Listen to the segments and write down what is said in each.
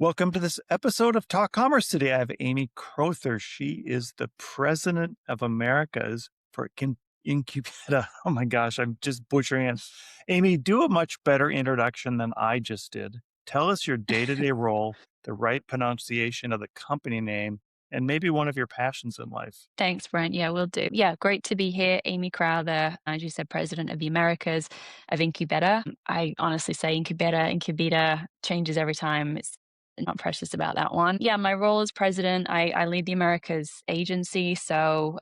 Welcome to this episode of Talk Commerce. Today I have Amy Crowther. She is the president of Americas for Incubeta. Oh my gosh, I'm just butchering it. Amy, do a much better introduction than I just did. Tell us your day-to-day role, the right pronunciation of the company name, and maybe one of your passions in life. Thanks, Brent. Yeah, we'll do. Yeah, great to be here. Amy Crowther, as you said, president of the Americas of Incubeta. I honestly say Incubeta changes every time. It's not precious about that one. Yeah, my role as president, I lead the Americas agency. So,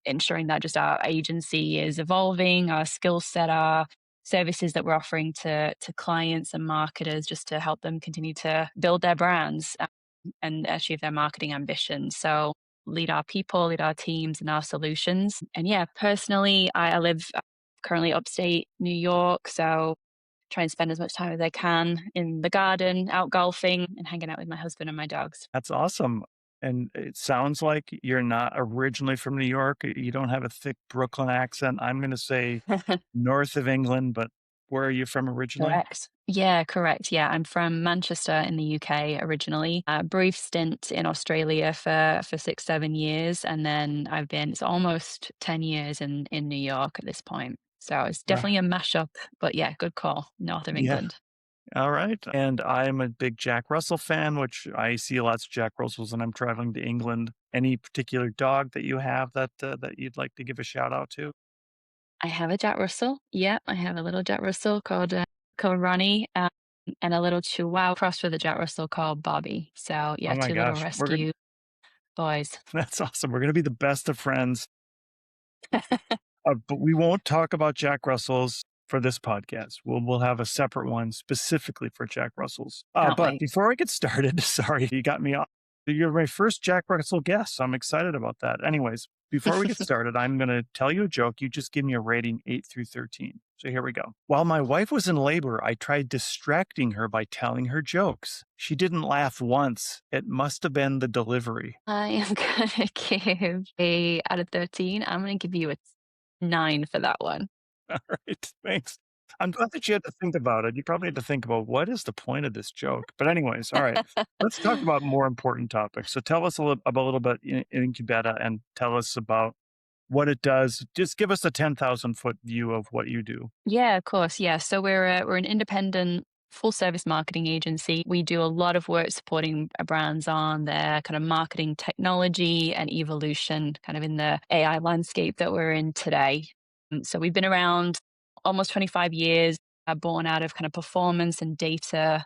ensuring that just our agency is evolving, our skill set, our services that we're offering to clients and marketers just to help them continue to build their brands and achieve their marketing ambitions. So lead our people, lead our teams and our solutions. And yeah, personally, I live currently upstate New York. So try and spend as much time as I can in the garden, out golfing and hanging out with my husband and my dogs. That's awesome. And it sounds like you're not originally from New York. You don't have a thick Brooklyn accent. I'm going to say north of England, but where are you from originally? Correct. Yeah, correct. Yeah, I'm from Manchester in the UK originally. A brief stint in Australia for 6, 7 years, and then it's almost 10 years in New York at this point. So it's definitely a mashup, but yeah, good call. North of Yeah. England. All right. And I'm a big Jack Russell fan, which I see lots of Jack Russells when I'm traveling to England. Any particular dog that you have that you'd like to give a shout out to? I have a Jack Russell. Yeah, I have a little Jack Russell called Ronnie, and a little Chihuahua crossed with a Jack Russell called Bobby. So Oh yeah, my two little gosh, rescue boys. that's awesome. We're gonna be the best of friends. But we won't talk about Jack Russells for this podcast. We'll have a separate one specifically for Jack Russells. Can't But wait. before I get started, sorry, you got me off. You're my first Jack Russell guest, so I'm excited about that. Anyways, before we get started, I'm going to tell you a joke. You just give me a rating 8 through 13. So here we go. While my wife was in labor, I tried distracting her by telling her jokes. She didn't laugh once. It must have been the delivery. I am gonna give a out of 13. I'm gonna give you a 9 for that one. All right, thanks. I'm glad that you had to think about it. You probably had to think about what is the point of this joke. But anyways, all right, let's talk about more important topics. So tell us a little bit in Incubeta and tell us about what it does. Just give us a 10,000-foot view of what you do. Yeah, of course. Yeah. So we're an independent full service marketing agency. We do a lot of work supporting brands on their kind of marketing technology and evolution, kind of in the AI landscape that we're in today. So we've been around almost 25 years, born out of kind of performance and data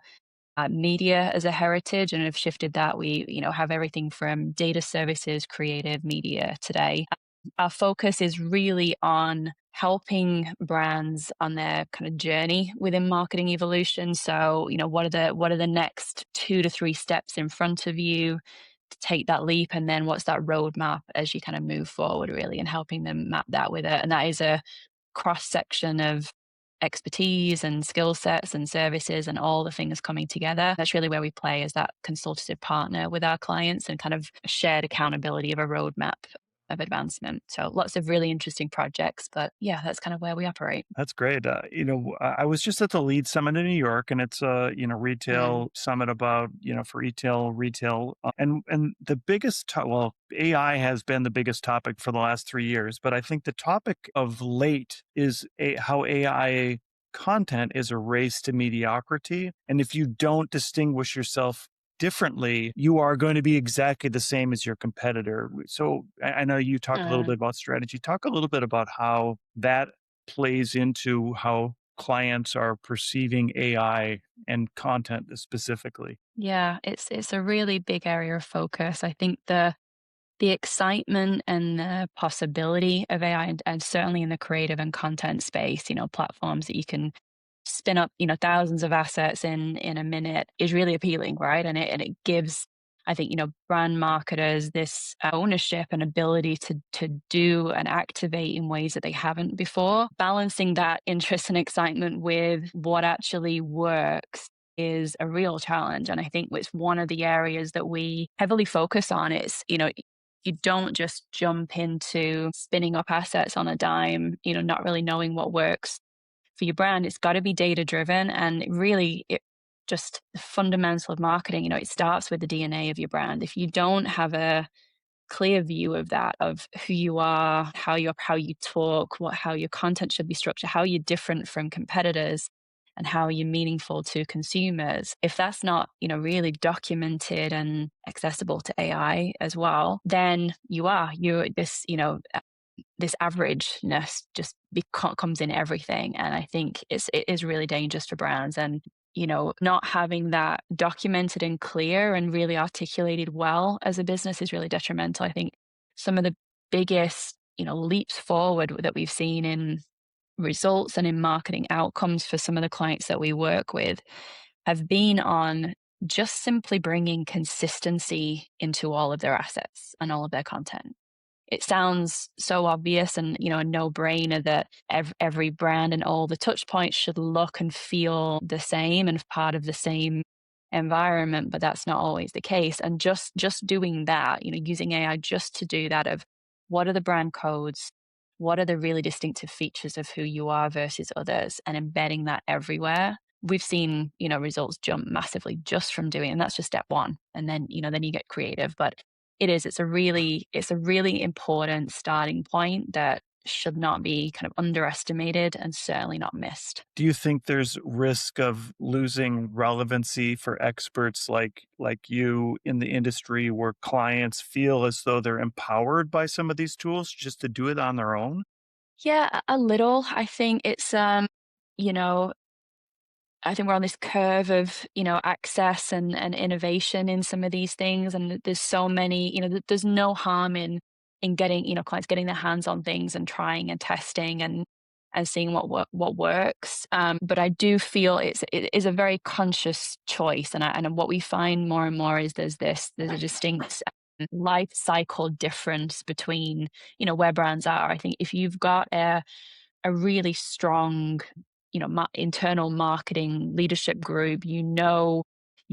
media as a heritage, and have shifted that. We, have everything from data services, creative media today. Our focus is really on helping brands on their kind of journey within marketing evolution. So, what are the next 2 to 3 steps in front of you to take that leap, and then what's that roadmap as you kind of move forward, really, and helping them map that with it. And that is a cross section of expertise and skill sets and services and all the things coming together. That's really where we play as that consultative partner with our clients and kind of a shared accountability of a roadmap of advancement. So lots of really interesting projects, but yeah, that's kind of where we operate. That's great. I was just at the Lead Summit in New York, and it's a Mm. retail summit about for retail, and the AI has been the biggest topic for the last 3 years, but I think the topic of late is how AI content is a race to mediocrity, and if you don't distinguish yourself differently, you are going to be exactly the same as your competitor. So I know you talk a little Uh, bit about strategy. Talk a little bit about how that plays into how clients are perceiving AI and content specifically. yeah, it's a really big area of focus. I think the excitement and the possibility of AI, and certainly in the creative and content space, platforms that you can spin up, thousands of assets in a minute is really appealing, right? And it gives, I think, brand marketers this ownership and ability to do and activate in ways that they haven't before. Balancing that interest and excitement with what actually works is a real challenge. And I think it's one of the areas that we heavily focus on. It's, you don't just jump into spinning up assets on a dime, not really knowing what works for your brand. It's got to be data driven, and really just the fundamental of marketing. It starts with the DNA of your brand. If you don't have a clear view of that, of who you are, how you talk, how your content should be structured, how you're different from competitors, and how you're meaningful to consumers. If that's not, really documented and accessible to AI as well, then you're this, this averageness just comes in everything. And I think it is really dangerous for brands. And not having that documented and clear and really articulated well as a business is really detrimental. I think some of the biggest, leaps forward that we've seen in results and in marketing outcomes for some of the clients that we work with have been on just simply bringing consistency into all of their assets and all of their content. It sounds so obvious and, a no-brainer that every brand and all the touch points should look and feel the same and part of the same environment, but that's not always the case. And just doing that, using AI just to do that, of what are the brand codes, what are the really distinctive features of who you are versus others, and embedding that everywhere. We've seen, results jump massively just from doing, and that's just step one. And then, then you get creative. But it's a really important starting point that should not be kind of underestimated and certainly not missed. Do you think there's risk of losing relevancy for experts like you in the industry, where clients feel as though they're empowered by some of these tools just to do it on their own? Yeah, a little. I think it's you know, I think we're on this curve of, access and innovation in some of these things. And there's so many, there's no harm in getting, clients getting their hands on things and trying and testing and seeing what works. But I do feel it is a very conscious choice. And what we find more and more is there's a distinct life cycle difference between, where brands are. I think if you've got a really strong, internal marketing leadership group, you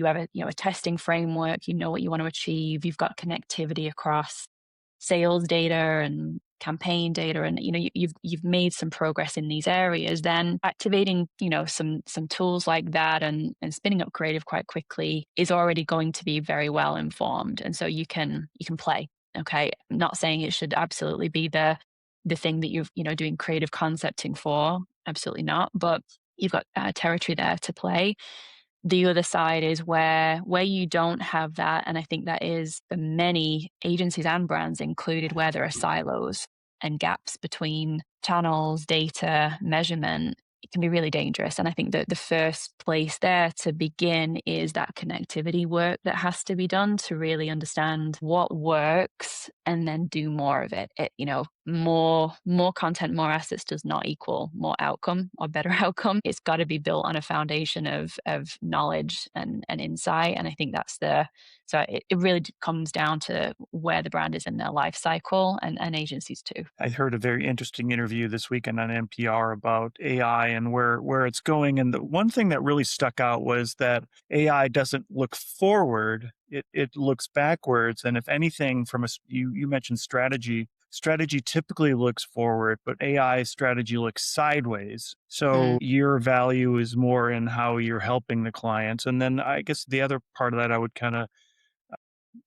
have a testing framework, you know what you want to achieve, you've got connectivity across sales data and campaign data, and you've made some progress in these areas, then activating some tools like that and spinning up creative quite quickly is already going to be very well informed. And so you can play. Okay, I'm not saying it should absolutely be the thing that you're doing creative concepting for, absolutely not, but you've got territory there to play. The other side is where you don't have that, and I think that is for many agencies and brands included, where there are silos and gaps between channels, data, measurement. It can be really dangerous. And I think that the first place there to begin is that connectivity work that has to be done to really understand what works and then do more of it. More content, more assets does not equal more outcome or better outcome. It's got to be built on a foundation of knowledge and insight. And I think so it really comes down to where the brand is in their life cycle, and agencies too. I heard a very interesting interview this weekend on NPR about AI and where it's going. And the one thing that really stuck out was that AI doesn't look forward; it looks backwards. And if anything, you mentioned strategy. Strategy typically looks forward, but AI strategy looks sideways. So Mm. your value is more in how you're helping the clients. And then I guess the other part of that I would kind of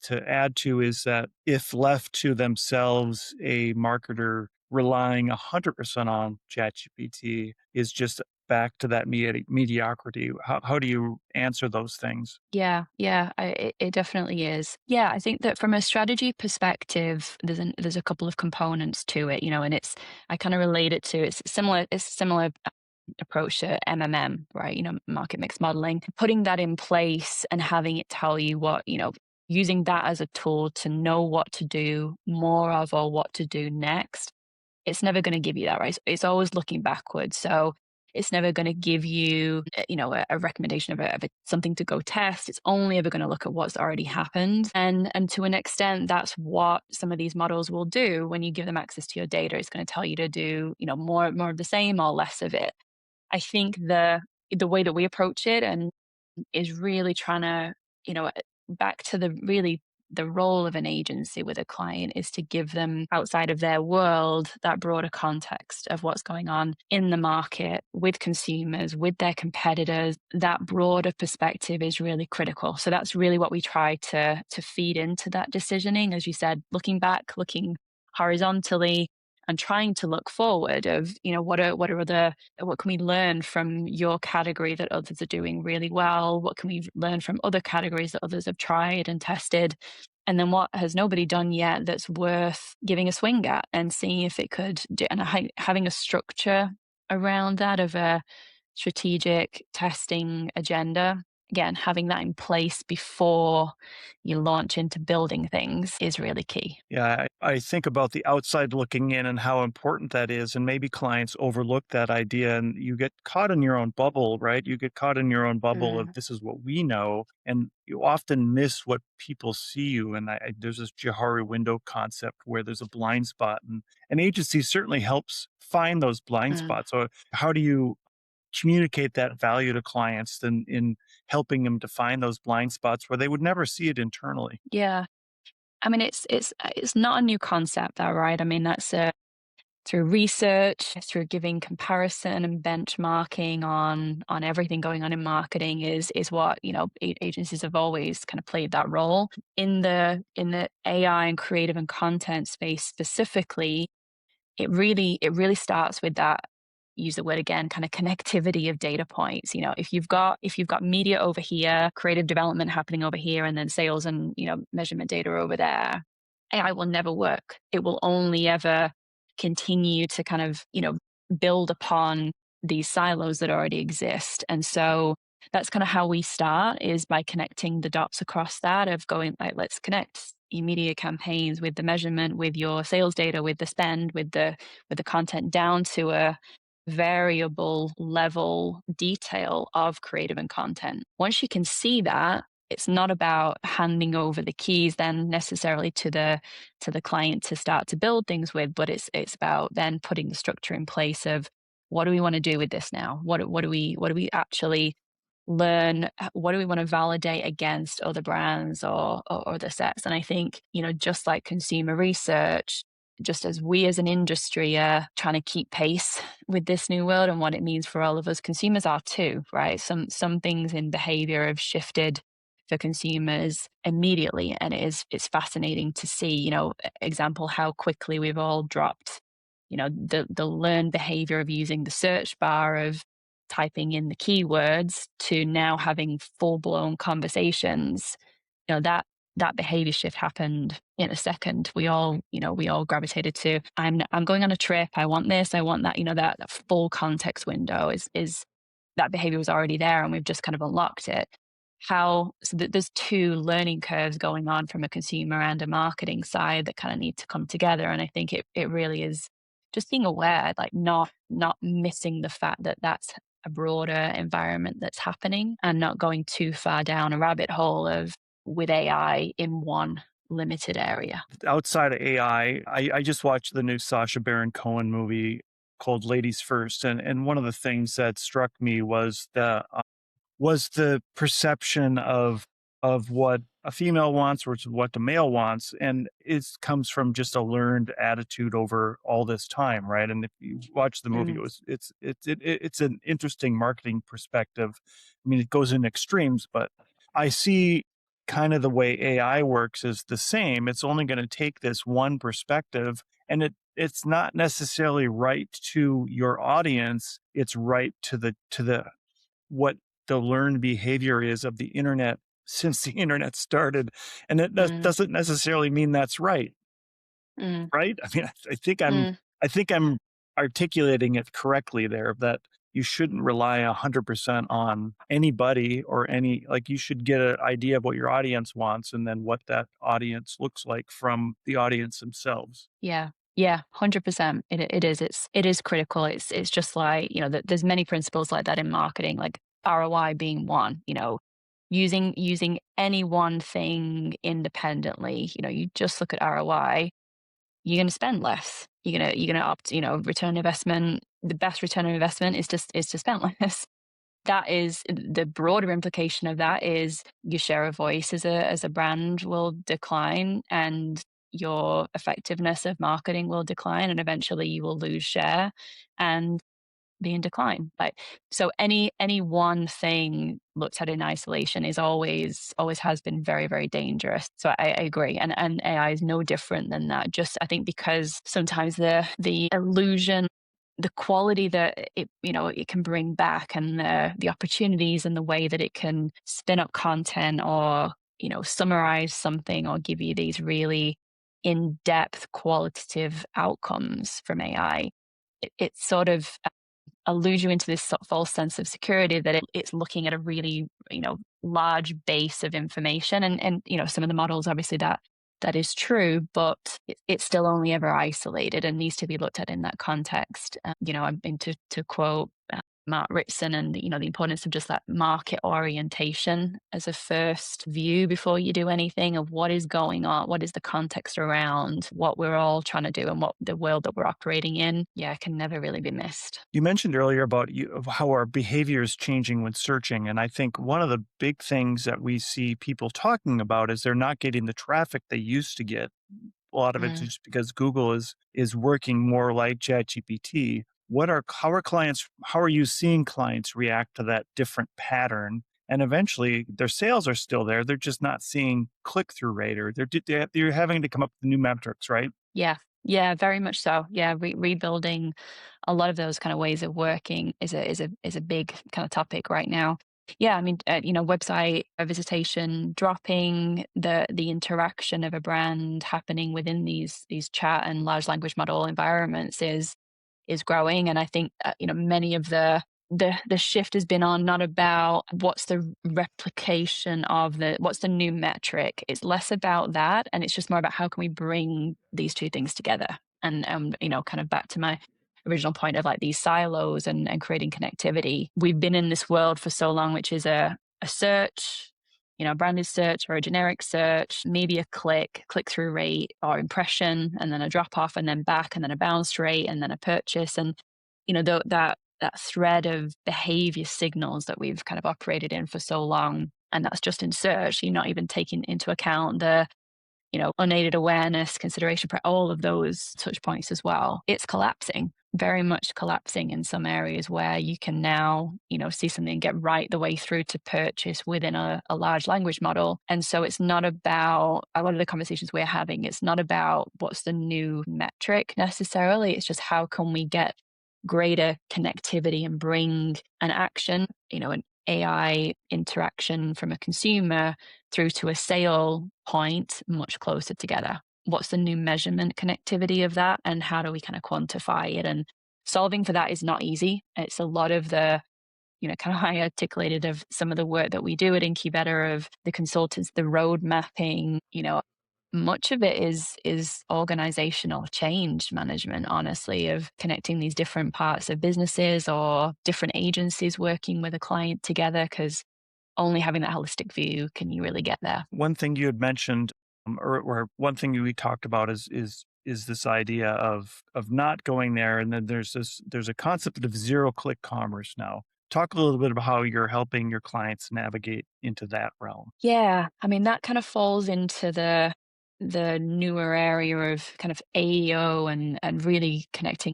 to add to is that if left to themselves, a marketer relying 100% on ChatGPT is just back to that mediocrity. How do you answer those things? Yeah, it definitely is. Yeah, I think that from a strategy perspective, there's a couple of components to it, and I kind of relate it to it's similar approach to MMM, right? Market mix modeling, putting that in place and having it tell you using that as a tool to know what to do more of or what to do next. It's never going to give you that, right? It's always looking backwards. So it's never going to give you, a recommendation of something to go test. It's only ever going to look at what's already happened. And to an extent, that's what some of these models will do when you give them access to your data. It's going to tell you to do, more of the same or less of it. I think the way that we approach it and is really trying to, back to the really the role of an agency with a client is to give them, outside of their world, that broader context of what's going on in the market with consumers, with their competitors. That broader perspective is really critical. So that's really what we try to feed into that decisioning, as you said, looking back, looking horizontally, and trying to look forward of, what can we learn from your category that others are doing really well? What can we learn from other categories that others have tried and tested? And then what has nobody done yet that's worth giving a swing at and seeing if it could do, and having a structure around that of a strategic testing agenda. Again, having that in place before you launch into building things is really key. Yeah, I think about the outside looking in and how important that is. And maybe clients overlook that idea and you get caught in your own bubble, right? You get caught in your own bubble of Mm, this is what we know. And you often miss what people see you. And there's this Johari window concept where there's a blind spot. And an agency certainly helps find those blind mm. spots. So, how do you communicate that value to clients in helping them to find those blind spots where they would never see it internally? Yeah. I mean, it's not a new concept, though, right? I mean, that's through research, through giving comparison and benchmarking on everything going on in marketing is what agencies have always kind of played that role in the AI and creative and content space specifically. It really starts with that, use the word again, kind of connectivity of data points. If you've got media over here, creative development happening over here, and then sales and measurement data over there, AI will never work. It will only ever continue to kind of build upon these silos that already exist. And so that's kind of how we start, is by connecting the dots across that, of going like, let's connect your media campaigns with the measurement, with your sales data, with the spend, with the content, down to a variable level detail of creative and content. Once you can see that, it's not about handing over the keys then necessarily to the client to start to build things with, but it's about then putting the structure in place of, what do we want to do with this now? What do we actually learn? What do we want to validate against other brands or other sets? And I think, just like consumer research, just as we as an industry are trying to keep pace with this new world and what it means for all of us, consumers are too, right? Some things in behavior have shifted for consumers immediately, and it's fascinating to see, example, how quickly we've all dropped, the learned behavior of using the search bar, of typing in the keywords, to now having full blown conversations. That behavior shift happened in a second. We all gravitated to, I'm going on a trip, I want this, I want that. That full context window is that behavior was already there, and we've just kind of unlocked it. There's two learning curves going on from a consumer and a marketing side that kind of need to come together. And I think it really is just being aware, like not missing the fact that that's a broader environment that's happening, and not going too far down a rabbit hole of, with AI in one limited area. Outside of AI, I just watched the new Sacha Baron Cohen movie called Ladies First, and one of the things that struck me was the perception of what a female wants versus what the male wants, and it comes from just a learned attitude over all this time, right? And if you watch the movie, Mm, it's an interesting marketing perspective. I mean, it goes in extremes, but I see kind of the way AI works is the same. It's only going to take this one perspective, and it's not necessarily right to your audience. It's right to the what the learned behavior is of the internet since the internet started. And mm, doesn't necessarily mean that's right. mm, Right. I mean, mm. I think I'm articulating it correctly there, that you shouldn't rely 100% on anybody or like you should get an idea of what your audience wants and then what that audience looks like from the audience themselves. Yeah. Yeah, 100%. It is. It is critical. It's just like, there's many principles like that in marketing, like ROI being one, using any one thing independently. You just look at ROI, you're going to spend less. You're going to opt, return on investment. The best return on investment is to spend less. that is the broader implication of that is your share of voice as a brand will decline, and your effectiveness of marketing will decline, and eventually you will lose share and be in decline. Like, so any one thing looked at in isolation is always has been very, very dangerous. So I agree. And AI is no different than that. Just I think because sometimes the illusion, the quality that it can bring back, and the opportunities and the way that it can spin up content, or summarize something, or give you these really in-depth qualitative outcomes from AI, it sort of lose you into this false sense of security that it's looking at a really large base of information, and some of the models, obviously, that is true, but it's still only ever isolated and needs to be looked at in that context. I mean, to quote Mark Ritson, and the importance of just that market orientation as a first view before you do anything, of what is going on, what is the context around what we're all trying to do, and what the world that we're operating in, yeah, can never really be missed. You mentioned earlier about of how our behavior is changing when searching. And I think one of the big things that we see people talking about is they're not getting the traffic they used to get. A lot of it's Mm. just because Google is working more like ChatGPT. How are you seeing clients react to that different pattern? And eventually their sales are still there. They're just not seeing click through rate, or they're having to come up with new metrics, right? Yeah. Yeah, very much so. Yeah, rebuilding a lot of those kind of ways of working is a big kind of topic right now. Yeah, I mean, website visitation dropping, the interaction of a brand happening within these chat and large language model environments is growing. And I think many of the shift has been on not about what's the replication of what's the new metric. It's less about that, and it's just more about how can we bring these two things together. And kind of back to my original point of like these silos, and creating connectivity. We've been in this world for so long, which is a search, a branded search or a generic search, maybe a click through rate or impression, and then a drop off, and then back, and then a bounce rate, and then a purchase. And that thread of behavior signals that we've kind of operated in for so long, and that's just in search. You're not even taking into account the unaided awareness, consideration, all of those touch points as well. It's collapsing, very much collapsing in some areas where you can now, see something get right the way through to purchase within a large language model. And so it's not about a lot of the conversations we're having. It's not about what's the new metric necessarily. It's just how can we get greater connectivity and bring an action, an AI interaction from a consumer through to a sale point much closer together. What's the new measurement connectivity of that, and how do we kind of quantify it? And solving for that is not easy. It's a lot of the kind of I articulated of some of the work that we do at Incubeta, of the consultants, the road mapping, much of it is organizational change management, honestly, of connecting these different parts of businesses or different agencies working with a client together, because only having that holistic view can you really get there. One thing you had mentioned, or one thing we talked about is this idea of not going there, and then there's a concept of zero click commerce now. Talk a little bit about how you're helping your clients navigate into that realm. Yeah, I mean, that kind of falls into the newer area of kind of AEO, and really connecting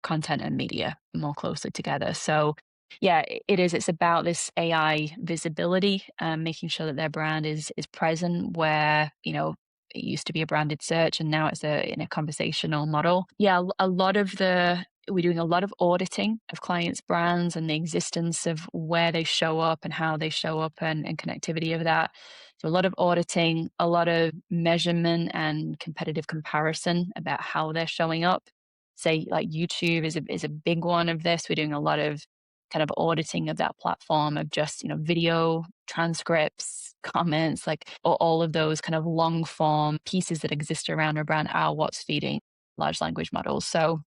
content and media more closely together. So yeah, it is. It's about this AI visibility, making sure that their brand is present where, it used to be a branded search, and now it's in a conversational model. Yeah, a lot of we're doing a lot of auditing of clients' brands and the existence of where they show up and how they show up, and connectivity of that. So a lot of auditing, a lot of measurement and competitive comparison about how they're showing up. Say like YouTube is a big one of this. We're doing a lot of kind of auditing of that platform, of just video transcripts, comments, like all of those kind of long form pieces that exist around our brand are what's feeding large language models. So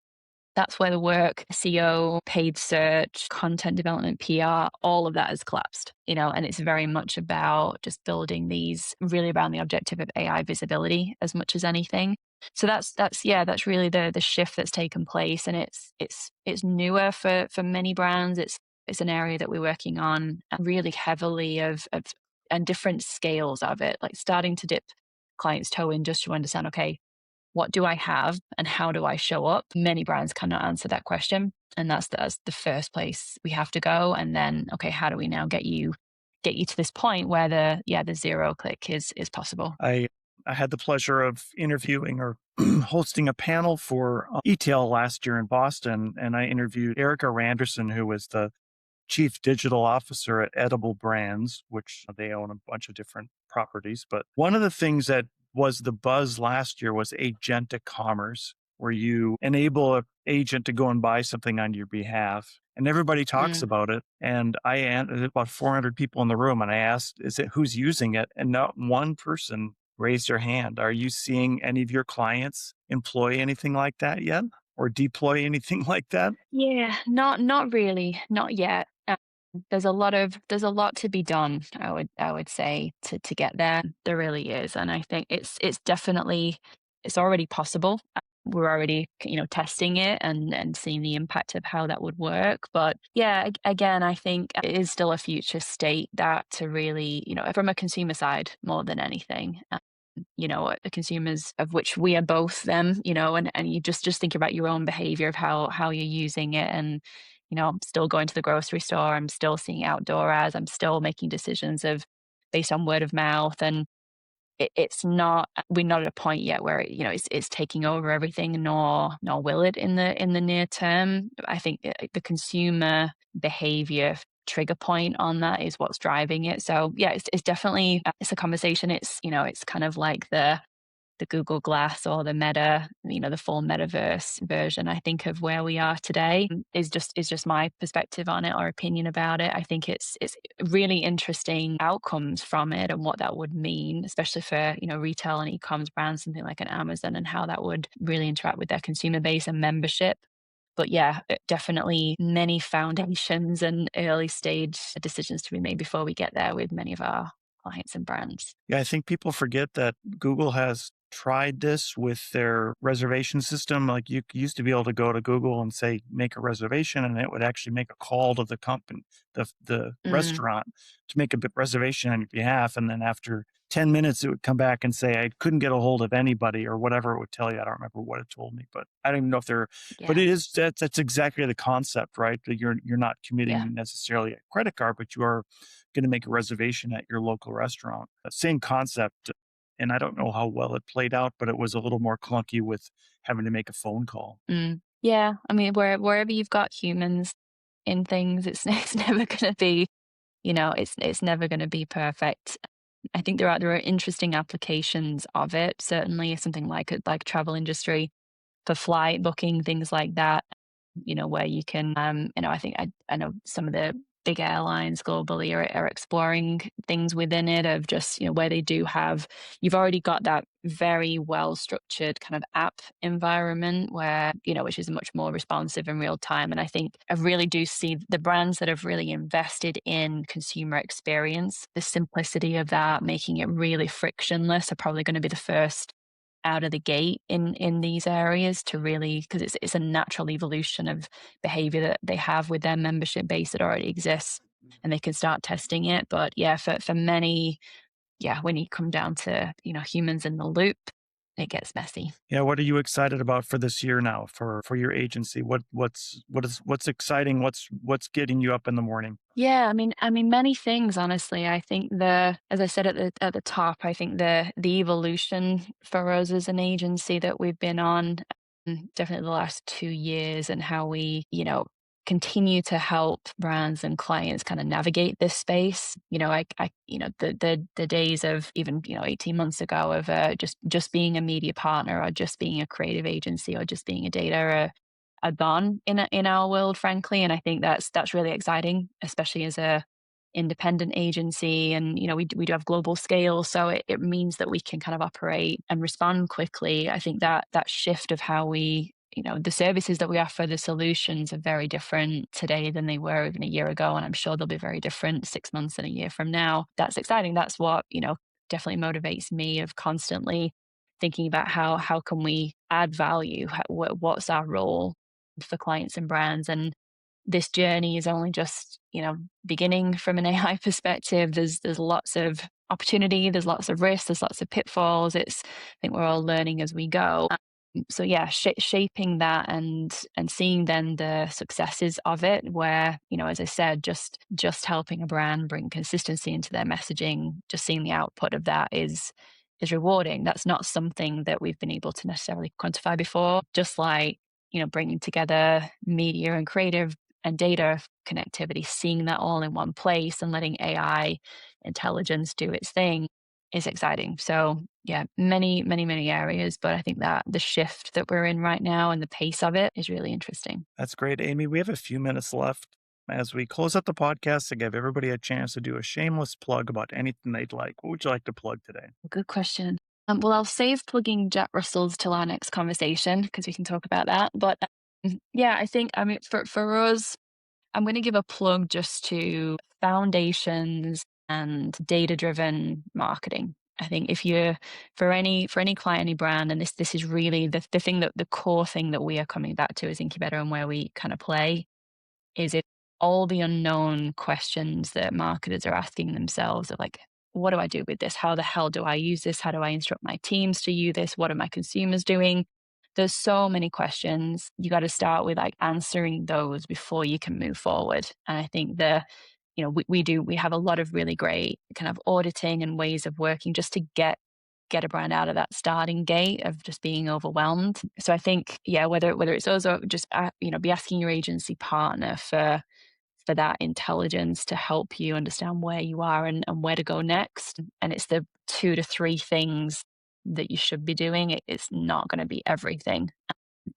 that's where the work, SEO, paid search, content development, PR, all of that has collapsed, and it's very much about just building these, really around the objective of AI visibility as much as anything. So that's really the shift that's taken place, and it's newer for many brands. It's an area that we're working on really heavily of and different scales of it, like starting to dip clients' toe in just to understand, okay, what do I have and how do I show up? Many brands cannot answer that question. And that's the first place we have to go. And then, okay, how do we now get you to this point where the zero click is possible? I I had the pleasure of interviewing or hosting a panel for ETL last year in Boston, and I interviewed Erica Randerson, who was the chief digital officer at Edible Brands, which they own a bunch of different properties. But one of the things that was the buzz last year was agentic commerce, where you enable an agent to go and buy something on your behalf. And everybody talks Mm. about it. And there's about 400 people in the room, and I asked, "Is it who's using it?" And not one person raised their hand. Are you seeing any of your clients employ anything like that yet, or deploy anything like that? Yeah, not really, not yet. There's a lot to be done, I would say, to get there. There really is, and I think it's definitely it's already possible. We're already, testing it and seeing the impact of how that would work. But yeah, again, I think it is still a future state that to really, from a consumer side more than anything. The consumers of which we are both them, and you just think about your own behavior of how you're using it. And I'm still going to the grocery store, I'm still seeing outdoor ads, I'm still making decisions of based on word of mouth. And it's not we're not at a point yet where it's taking over everything, nor will it in the near term. I think the consumer behavior trigger point on that is what's driving it. So yeah, it's definitely it's a conversation. It's kind of like the Google Glass or the Meta, the full metaverse version, I think, of where we are today is just my perspective on it or opinion about it. I think it's really interesting outcomes from it and what that would mean, especially for, retail and e-commerce brands, something like an Amazon, and how that would really interact with their consumer base and membership. But yeah, definitely many foundations and early stage decisions to be made before we get there with many of our clients and brands. Yeah, I think people forget that Google has tried this with their reservation system. Like you used to be able to go to Google and say, make a reservation, and it would actually make a call to the company, the Mm, restaurant to make a reservation on your behalf. And then after 10 minutes, it would come back and say, I couldn't get a hold of anybody or whatever it would tell you. I don't remember what it told me, but I don't even know if but yeah, it is, that's exactly the concept, right? That you're not yeah. committing necessarily a credit card, but you are going to make a reservation at your local restaurant. Same concept. And I don't know how well it played out, but it was a little more clunky with having to make a phone call. Yeah, I mean, wherever you've got humans in things, it's it's never gonna be, it's never gonna be perfect. I think there are interesting applications of it. Certainly, something like travel industry for flight booking, things like that, where you can, I think I know some of the big airlines globally are exploring things within it of just, where they do have, you've already got that very well structured kind of app environment where, which is much more responsive in real time. And I think I really do see the brands that have really invested in consumer experience, the simplicity of that, making it really frictionless are probably going to be the first out of the gate in these areas to really because it's a natural evolution of behavior that they have with their membership base that already exists and they can start testing it. But yeah, for many, yeah, when you come down to humans in the loop, it gets messy. Yeah, what are you excited about for this year now for your agency? What's exciting? What's getting you up in the morning? Yeah, I mean, many things. Honestly, I think as I said at the top, I think the evolution for us as an agency that we've been on, definitely the last 2 years, and how we, continue to help brands and clients kind of navigate this space. The days of even 18 months ago of just being a media partner or just being a creative agency or just being a data are gone in our world, frankly. And I think that's really exciting, especially as a independent agency. And we do have global scale, so it means that we can kind of operate and respond quickly. I think that shift of how we the services that we offer, the solutions are very different today than they were even a year ago, and I'm sure they'll be very different 6 months and a year from now. That's exciting. That's what definitely motivates me of constantly thinking about how can we add value, what's our role for clients and brands. And this journey is only just, beginning from an AI perspective. There's lots of opportunity, there's lots of risks, there's lots of pitfalls. I think we're all learning as we go. So yeah, shaping that and seeing then the successes of it, where as I said, just helping a brand bring consistency into their messaging, just seeing the output of that is rewarding. That's not something that we've been able to necessarily quantify before. Just like bringing together media and creative and data connectivity, seeing that all in one place and letting AI intelligence do its thing is exciting. So yeah, many, many, many areas. But I think that the shift that we're in right now and the pace of it is really interesting. That's great, Amy. We have a few minutes left. As we close out the podcast to give everybody a chance to do a shameless plug about anything they'd like, what would you like to plug today? Good question. Well, I'll save plugging Jack Russell's till our next conversation because we can talk about that. But yeah, I think, I mean, for us, I'm going to give a plug just to foundations and data driven marketing. I think if you're for any client, any brand, and this is really the thing, that the core thing that we are coming back to as Incubator and where we kind of play is it all the unknown questions that marketers are asking themselves of like, what do I do with this? How the hell do I use this? How do I instruct my teams to use this? What are my consumers doing? There's so many questions. You got to start with like answering those before you can move forward. And I think we have a lot of really great kind of auditing and ways of working just to get a brand out of that starting gate of just being overwhelmed. So I think, yeah, whether it's us or just be asking your agency partner for that intelligence to help you understand where you are and where to go next. And it's the 2 to 3 things that you should be doing. It's not going to be everything.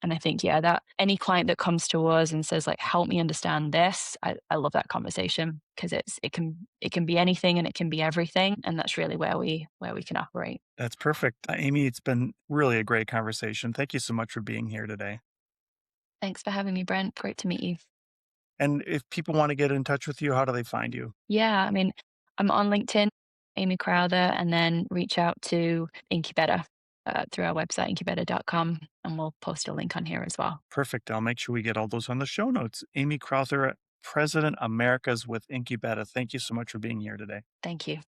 And I think, yeah, that any client that comes to us and says like, help me understand this, I love that conversation because it can be anything and it can be everything. And that's really where we can operate. That's perfect. Amy, it's been really a great conversation. Thank you so much for being here today. Thanks for having me, Brent. Great to meet you. And if people want to get in touch with you, how do they find you? Yeah, I mean, I'm on LinkedIn, Amy Crowther, and then reach out to Incubeta through our website, incubeta.com, and we'll post a link on here as well. Perfect. I'll make sure we get all those on the show notes. Amy Crowther, President Americas with Incubeta. Thank you so much for being here today. Thank you.